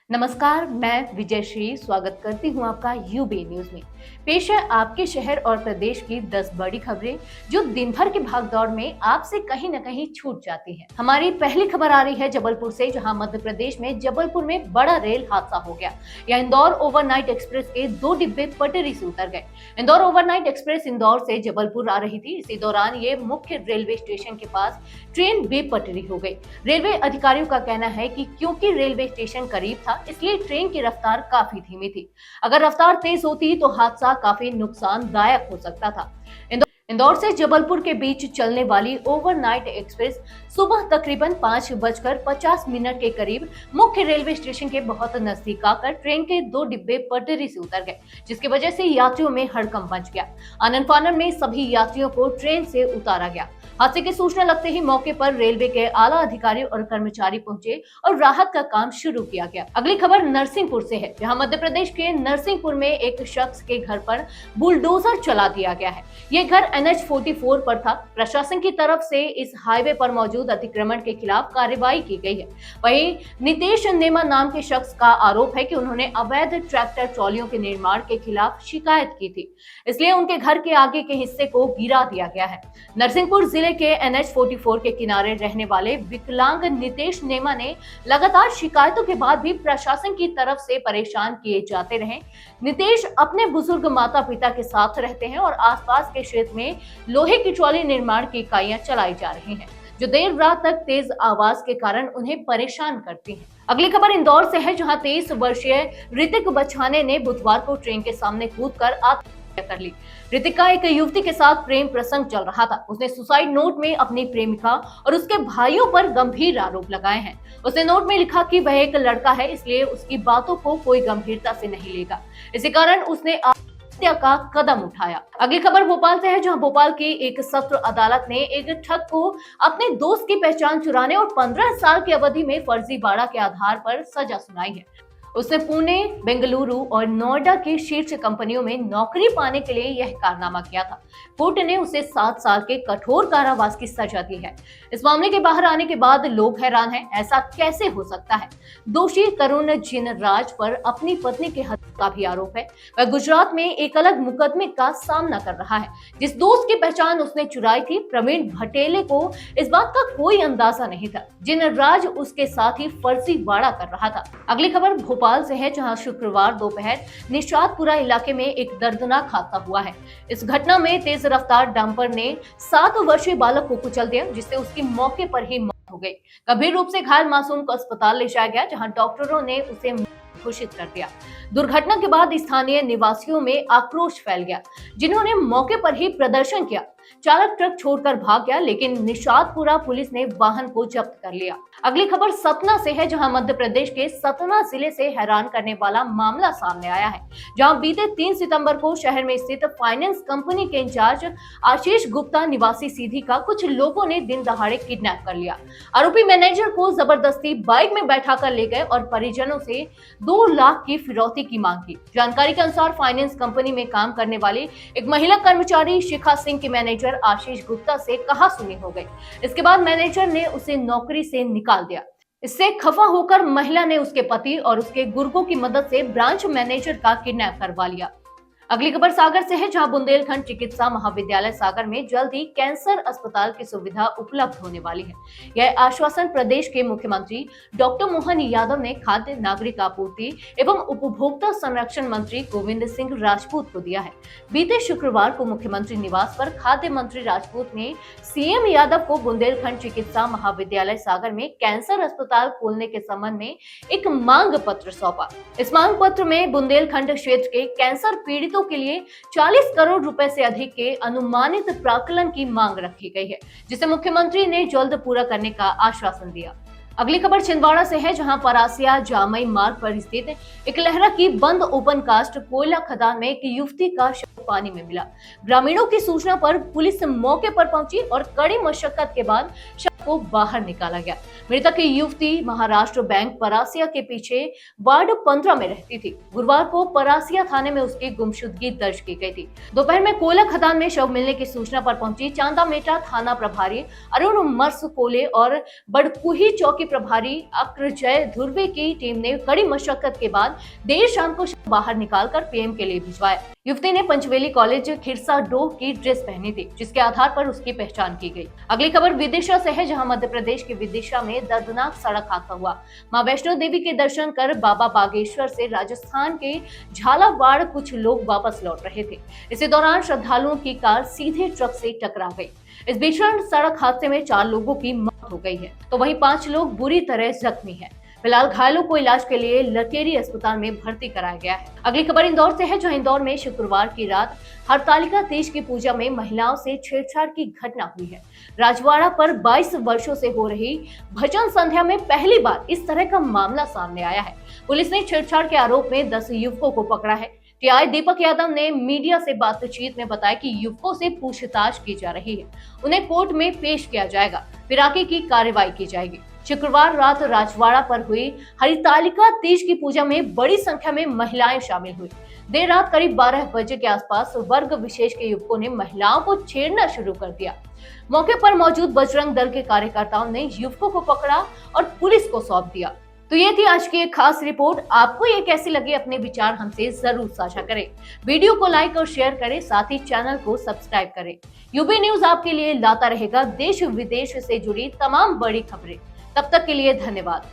नमस्कार, मैं विजयश्री स्वागत करती हूँ आपका यूबी न्यूज में। पेश है आपके शहर और प्रदेश की 10 बड़ी खबरें जो दिन भर की भागदौड़ में आपसे कहीं न कहीं छूट जाती हैं। हमारी पहली खबर आ रही है जबलपुर से, जहां मध्य प्रदेश में जबलपुर में बड़ा रेल हादसा हो गया। यह इंदौर ओवरनाइट एक्सप्रेस के 2 डिब्बे पटरी से उतर गए। इंदौर ओवरनाइट एक्सप्रेस इंदौर से जबलपुर आ रही थी। इसी दौरान ये मुख्य रेलवे स्टेशन के पास ट्रेन बेपटरी हो गई। रेलवे अधिकारियों का कहना है कि क्योंकि रेलवे स्टेशन करीब था, इसलिए ट्रेन की रफ्तार काफी धीमी थी। अगर रफ्तार तेज होती तो हादसा काफी नुकसानदायक हो सकता था। इंदौर से जबलपुर के बीच चलने वाली ओवरनाइट एक्सप्रेस सुबह तकरीबन 5:50 के करीब मुख्य रेलवे स्टेशन के बहुत नजदीक आकर ट्रेन के 2 डिब्बे पटरी से उतर गए, जिसकी वजह से यात्रियों में हड़कंप मच गया। आनन फानन में सभी यात्रियों को ट्रेन से उतारा गया। हादसे की सूचना लगते ही मौके पर रेलवे के आला अधिकारी और कर्मचारी पहुंचे और राहत का काम शुरू किया गया। अगली खबर नरसिंहपुर से है, जहां मध्य प्रदेश के नरसिंहपुर में एक शख्स के घर पर बुलडोजर चला दिया गया है। ये घर NH 44 पर था। प्रशासन की तरफ से इस हाईवे पर मौजूद अतिक्रमण के खिलाफ कार्रवाई की गई है। वहीं नितेश नेमा नाम के शख्स का आरोप है कि उन्होंने अवैध ट्रैक्टर ट्रॉलियों के निर्माण के खिलाफ शिकायत की थी, इसलिए उनके घर के आगे के हिस्से को गिरा दिया गया है। नरसिंहपुर जिले के NH 44 के किनारे रहने वाले विकलांग नितेश नेमा ने लगातार शिकायतों के बाद भी प्रशासन की तरफ से परेशान किए जाते रहे। नितेश अपने बुजुर्ग माता पिता के साथ रहते हैं और आसपास के क्षेत्र में लोहे की ट्रॉली निर्माण की इकाइयां चलाई जा रही हैं, जो देर रात तक तेज आवाज के कारण उन्हें परेशान करती हैं। अगली खबर इंदौर से है, जहां 23 वर्षीय ऋतिक बछाने ने बुधवार को ट्रेन के सामने कूदकर आत्महत्या कर ली। ऋतिक का एक युवती के साथ प्रेम प्रसंग चल रहा था। उसने सुसाइड नोट में अपनी प्रेमिका और उसके भाइयों पर गंभीर आरोप लगाए हैं। उसने नोट में लिखा कि वह एक लड़का है, इसलिए उसकी बातों को कोई गंभीरता से नहीं लेगा। इसी कारण उसने हत्या का कदम उठाया। अगली खबर भोपाल से है, जहां भोपाल की एक सत्र अदालत ने एक ठग को अपने दोस्त की पहचान चुराने और 15 साल की अवधि में फर्जीवाड़ा के आधार पर सजा सुनाई है। उसने पुणे, बेंगलुरु और नोएडा की शीर्ष कंपनियों में नौकरी पाने के लिए यह कारनामा किया था। कोर्ट ने उसे 7 साल के कठोर कारावास की सजा दी है। इस मामले के बाहर आने के बाद लोग हैरान हैं, ऐसा कैसे हो सकता है। दोषी तरुण जिनराज पर अपनी पत्नी की हत्या का भी आरोप है। वह गुजरात में एक अलग मुकदमे का सामना कर रहा है। जिस दोस्त की पहचान उसने चुराई थी, प्रवीण भटेले को इस बात का कोई अंदाजा नहीं था। जिनराज उसके साथ ही फर्जीवाड़ा कर रहा था। अगली खबर भोपाल से है, जहां शुक्रवार दोपहर निशातपुरा इलाके में एक दर्दनाक हादसा हुआ है। इस घटना में तेज रफ्तार डंपर ने 7 वर्षीय बालक को कुचल दिया, जिससे उसकी मौके पर ही मौत हो गई। गंभीर रूप से घायल मासूम को अस्पताल ले जाया गया, जहां डॉक्टरों ने उसे घोषित कर दिया। दुर्घटना के बाद स्थानीय निवासियों में आक्रोश फैल गया, जिन्होंने मौके पर ही प्रदर्शन किया। चालक ट्रक छोड़कर भाग गया, लेकिन निशातपुरा पुलिस ने वाहन को जब्त कर लिया। अगली खबर सतना से है, जहां मध्य प्रदेश के सतना जिले से हैरान करने वाला मामला सामने आया है, जहां बीते 3 सितंबर को शहर में स्थित फाइनेंस कंपनी के इंचार्ज आशीष गुप्ता निवासी सीधी का कुछ लोगों ने दिन दहाड़े किडनैप कर लिया। आरोपी मैनेजर को जबरदस्ती बाइक में बैठाकर ले गए और परिजनों से 2 लाख की फिरौती की मांग की। जानकारी के अनुसार फाइनेंस कंपनी में काम करने वाली एक महिला कर्मचारी शिखा सिंह की मैनेजर आशीष गुप्ता से कहासुनी हो गई। इसके बाद मैनेजर ने उसे नौकरी से निकाल दिया। इससे खफा होकर महिला ने उसके पति और उसके गुर्गों की मदद से ब्रांच मैनेजर का किडनैप करवा लिया। अगली खबर सागर से है, जहां बुंदेलखंड चिकित्सा महाविद्यालय सागर में जल्द ही कैंसर अस्पताल की सुविधा उपलब्ध होने वाली है। यह आश्वासन प्रदेश के मुख्यमंत्री डॉक्टर मोहन यादव ने खाद्य नागरिक आपूर्ति एवं उपभोक्ता संरक्षण मंत्री गोविंद सिंह राजपूत को दिया है। बीते शुक्रवार को मुख्यमंत्री निवास पर खाद्य मंत्री राजपूत ने CM यादव को बुंदेलखंड चिकित्सा महाविद्यालय सागर में कैंसर अस्पताल खोलने के संबंध में एक मांग पत्र सौंपा। इस मांग पत्र में बुंदेलखंड क्षेत्र के कैंसर पीड़ितों के लिए 40 करोड़ रुपए से अधिक के अनुमानित प्राक्कलन की मांग रखी गई है, जिसे मुख्यमंत्री ने जल्द पूरा करने का आश्वासन दिया। अगली खबर छिंदवाड़ा से है, जहां परासिया जामई मार्ग पर स्थित एक लहरा की बंद ओपन कास्ट कोयला खदान में एक युवती का शव पानी में मिला। ग्रामीणों की सूचना पर पुलिस मौके पर पहुंची और कड़ी मशक्कत के बाद शव को बाहर निकाला गया। मृतक की युवती महाराष्ट्र बैंक परासिया के पीछे वार्ड 15 में रहती थी। गुरुवार को परासिया थाने में उसकी गुमशुदगी दर्ज की गई थी। दोपहर में कोयला खदान में शव मिलने की सूचना पर पहुंची चांदामेटा थाना प्रभारी अरुण मर्सकोले और बड़कुही चौकी प्रभारी अक्रजय ध्रुवे की टीम ने कड़ी मशक्कत के बाद देर शाम को बाहर निकालकर पीएम के लिए भिजवाया। युवती ने पंचवेली कॉलेज खिरसा डोह की ड्रेस पहनी थी, जिसके आधार पर उसकी पहचान की गई। अगली खबर विदिशा से है, जहां मध्य प्रदेश के विदिशा में दर्दनाक सड़क हादसा हुआ। मां वैष्णो देवी के दर्शन कर बाबा बागेश्वर से राजस्थान के झालावाड़ कुछ लोग वापस लौट रहे थे। इसी दौरान श्रद्धालुओं की कार सीधे ट्रक से टकरा गई। इस भीषण सड़क हादसे में 4 लोगों की मौत हो गई है, तो वहीं 5 लोग बुरी तरह जख्मी हैं। फिलहाल घायलों को इलाज के लिए लटेरी अस्पताल में भर्ती कराया गया है। अगली खबर इंदौर से है, जहां इंदौर में शुक्रवार की रात हरतालिका तीज की पूजा में महिलाओं से छेड़छाड़ की घटना हुई है। राजवाड़ा पर 22 वर्षों से हो रही भजन संध्या में पहली बार इस तरह का मामला सामने आया है। पुलिस ने छेड़छाड़ के आरोप में 10 युवकों को पकड़ा है। टीआई दीपक यादव ने मीडिया से बातचीत में बताया कि युवकों से पूछताछ की जा रही है, उन्हें कोर्ट में पेश किया जाएगा, फिर आगे की कार्रवाई की जाएगी। शुक्रवार रात राजवाड़ा पर हुई हरितालिका तीज की पूजा में बड़ी संख्या में महिलाएं शामिल हुई। देर रात करीब 12 बजे के आसपास वर्ग विशेष के युवकों ने महिलाओं को छेड़ना शुरू कर दिया। मौके पर मौजूद बजरंग दल के कार्यकर्ताओं ने युवकों को पकड़ा और पुलिस को सौंप दिया। तो ये थी आज की एक खास रिपोर्ट। आपको ये कैसी लगी, अपने विचार हमसे जरूर साझा करें। वीडियो को लाइक और शेयर करें, साथ ही चैनल को सब्सक्राइब करें। यूबी न्यूज आपके लिए लाता रहेगा देश विदेश से जुड़ी तमाम बड़ी खबरें। तब तक के लिए धन्यवाद।